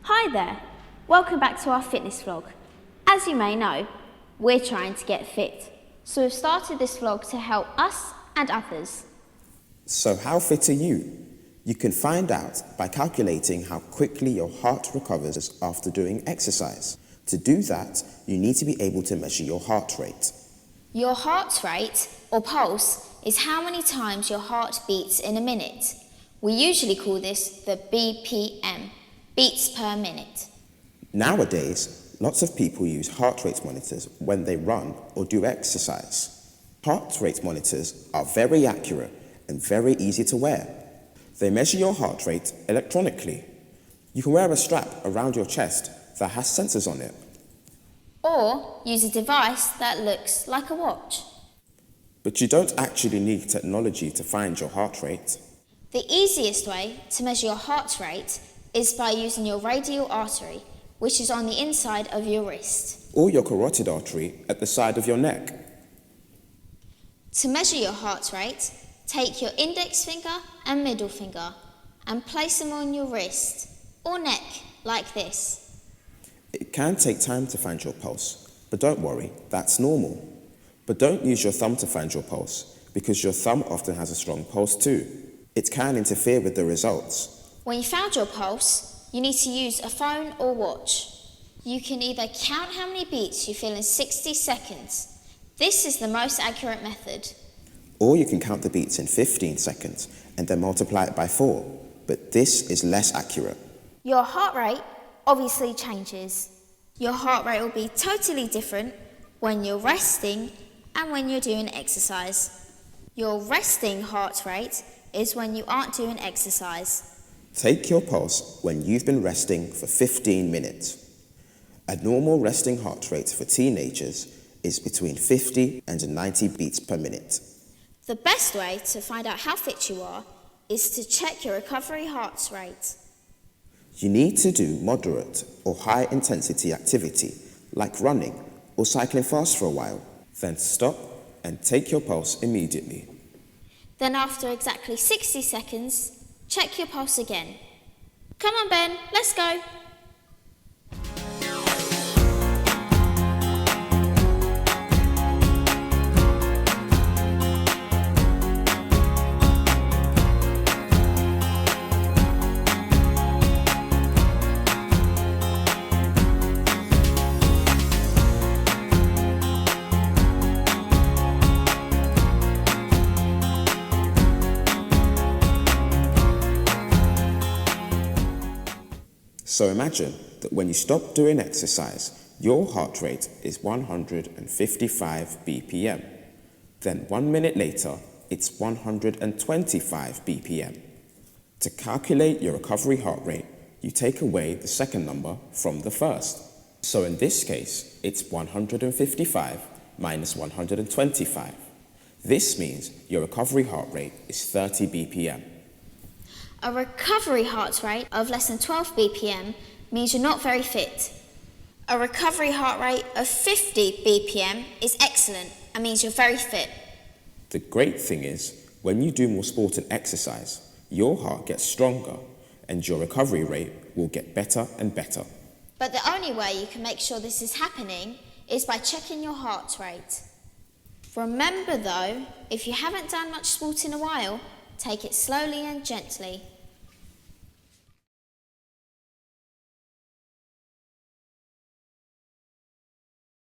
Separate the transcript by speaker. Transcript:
Speaker 1: Hi there, welcome back to our fitness vlog. As you may know, we're trying to get fit, so we've started this vlog to help us and others.
Speaker 2: So how fit are you? You can find out by calculating how quickly your heart recovers after doing exercise. To do that, you need to be able to measure your heart rate.
Speaker 1: Your heart rate, or pulse, is how many times your heart beats in a minute. We usually call this the BPM. Beats per minute.
Speaker 2: Nowadays, lots of people use heart rate monitors when they run or do exercise. Heart rate monitors are very accurate and very easy to wear. They measure your heart rate electronically. You can wear a strap around your chest that has sensors on it.
Speaker 1: Or use a device that looks like a watch.
Speaker 2: But you don't actually need technology to find your heart rate.
Speaker 1: The easiest way to measure your heart rate is by using your radial artery, which is on the inside of your wrist.
Speaker 2: Or your carotid artery at the side of your neck.
Speaker 1: To measure your heart rate, take your index finger and middle finger and place them on your wrist or neck like this.
Speaker 2: It can take time to find your pulse, but don't worry, that's normal. But don't use your thumb to find your pulse, because your thumb often has a strong pulse too. It can interfere with the results.
Speaker 1: When you found your pulse, you need to use a phone or watch. You can either count how many beats you feel in 60 seconds. This is the most accurate method.
Speaker 2: Or you can count the beats in 15 seconds and then multiply it by 4, but this is less accurate.
Speaker 1: Your heart rate obviously changes. Your heart rate will be totally different when you're resting and when you're doing exercise. Your resting heart rate is when you aren't doing exercise.
Speaker 2: Take your pulse when you've been resting for 15 minutes. A normal resting heart rate for teenagers is between 50 and 90 beats per minute.
Speaker 1: The best way to find out how fit you are is to check your recovery heart rate.
Speaker 2: You need to do moderate or high intensity activity like running or cycling fast for a while. Then stop and take your pulse immediately.
Speaker 1: Then after exactly 60 seconds, check your pulse again. Come on, Ben, let's go.
Speaker 2: So imagine that when you stop doing exercise, your heart rate is 155 BPM. Then 1 minute later, it's 125 BPM. To calculate your recovery heart rate, you take away the second number from the first. So in this case, it's 155 minus 125. This means your recovery heart rate is 30 BPM.
Speaker 1: A recovery heart rate of less than 12 BPM means you're not very fit. A recovery heart rate of 50 BPM is excellent and means you're very fit.
Speaker 2: The great thing is, when you do more sport and exercise, your heart gets stronger and your recovery rate will get better and better.
Speaker 1: But the only way you can make sure this is happening is by checking your heart rate. Remember though, if you haven't done much sport in a while, take it slowly and gently.